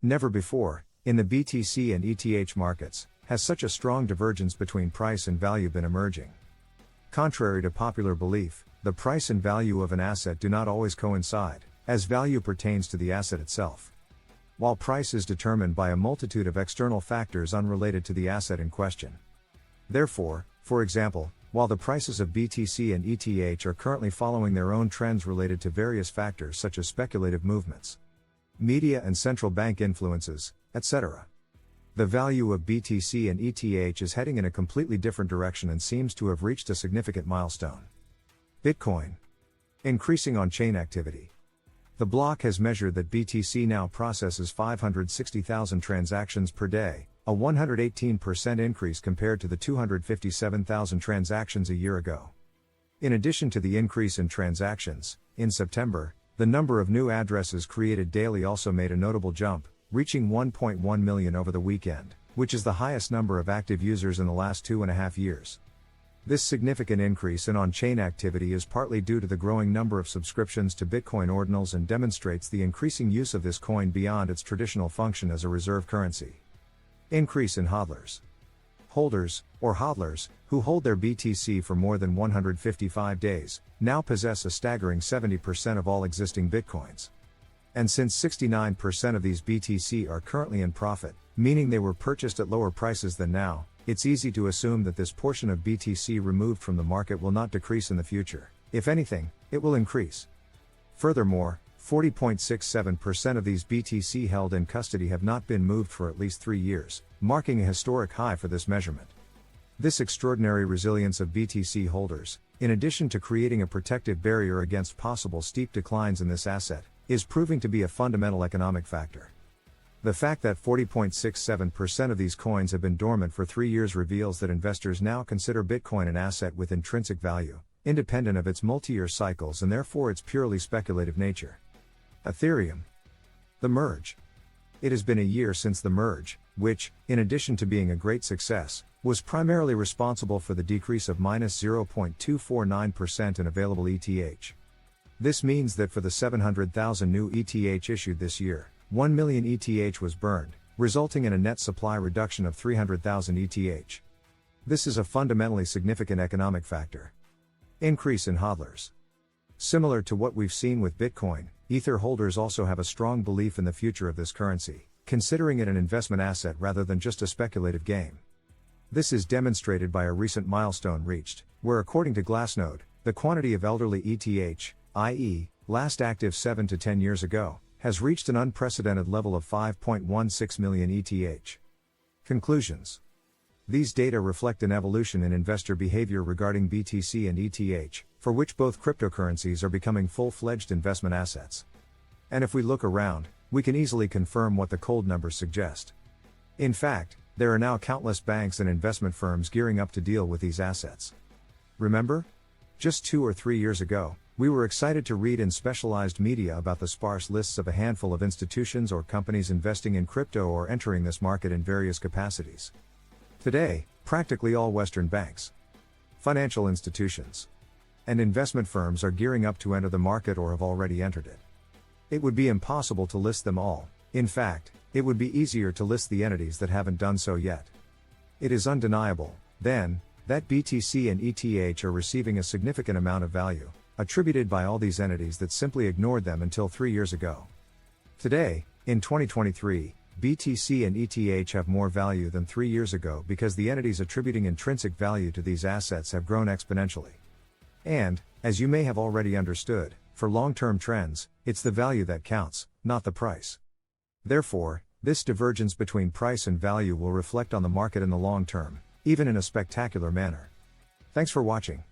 Never before, in the BTC and ETH markets, has such a strong divergence between price and value been emerging. Contrary to popular belief, the price and value of an asset do not always coincide, as value pertains to the asset itself. While price is determined by a multitude of external factors unrelated to the asset in question. Therefore, for example, while the prices of BTC and ETH are currently following their own trends related to various factors such as speculative movements, media and central bank influences, etc., the value of BTC and ETH is heading in a completely different direction and seems to have reached a significant milestone. Bitcoin. Increasing on-chain activity. The block has measured that BTC now processes 560,000 transactions per day, a 118% increase compared to the 257,000 transactions a year ago. In addition to the increase in transactions, in September, the number of new addresses created daily also made a notable jump, reaching 1.1 million over the weekend, which is the highest number of active users in the last 2.5 years. This significant increase in on-chain activity is partly due to the growing number of subscriptions to Bitcoin ordinals and demonstrates the increasing use of this coin beyond its traditional function as a reserve currency. Increase in hodlers. Holders, or hodlers, who hold their BTC for more than 155 days, now possess a staggering 70% of all existing Bitcoins. And since 69% of these BTC are currently in profit, meaning they were purchased at lower prices than now, it's easy to assume that this portion of BTC removed from the market will not decrease in the future. If anything, it will increase. Furthermore, 40.67% of these BTC held in custody have not been moved for at least 3 years, marking a historic high for this measurement. This extraordinary resilience of BTC holders, in addition to creating a protective barrier against possible steep declines in this asset, is proving to be a fundamental economic factor. The fact that 40.67% of these coins have been dormant for 3 years reveals that investors now consider Bitcoin an asset with intrinsic value, independent of its multi-year cycles and therefore its purely speculative nature. Ethereum. The merge. It has been a year since the merge, which, in addition to being a great success, was primarily responsible for the decrease of -0.249% in available ETH. This means that for the 700,000 new ETH issued this year, 1 million ETH was burned, resulting in a net supply reduction of 300,000 ETH. This is a fundamentally significant economic factor. Increase in hodlers. Similar to what we've seen with Bitcoin, Ether holders also have a strong belief in the future of this currency, considering it an investment asset rather than just a speculative game. This is demonstrated by a recent milestone reached, where according to Glassnode, the quantity of elderly ETH, i.e., last active 7 to 10 years ago, has reached an unprecedented level of 5.16 million ETH. Conclusions. These data reflect an evolution in investor behavior regarding BTC and ETH, for which both cryptocurrencies are becoming full-fledged investment assets. And if we look around, we can easily confirm what the cold numbers suggest. In fact, there are now countless banks and investment firms gearing up to deal with these assets. Remember? Just 2 or 3 years ago, we were excited to read in specialized media about the sparse lists of a handful of institutions or companies investing in crypto or entering this market in various capacities. Today, practically all Western banks, financial institutions, and investment firms are gearing up to enter the market or have already entered it. It would be impossible to list them all. In fact, it would be easier to list the entities that haven't done so yet. It is undeniable, then, that BTC and ETH are receiving a significant amount of value, attributed by all these entities that simply ignored them until 3 years ago. Today, in 2023, BTC and ETH have more value than 3 years ago because the entities attributing intrinsic value to these assets have grown exponentially. And, as you may have already understood, for long-term trends, it's the value that counts, not the price. Therefore, this divergence between price and value will reflect on the market in the long term, even in a spectacular manner. Thanks for watching.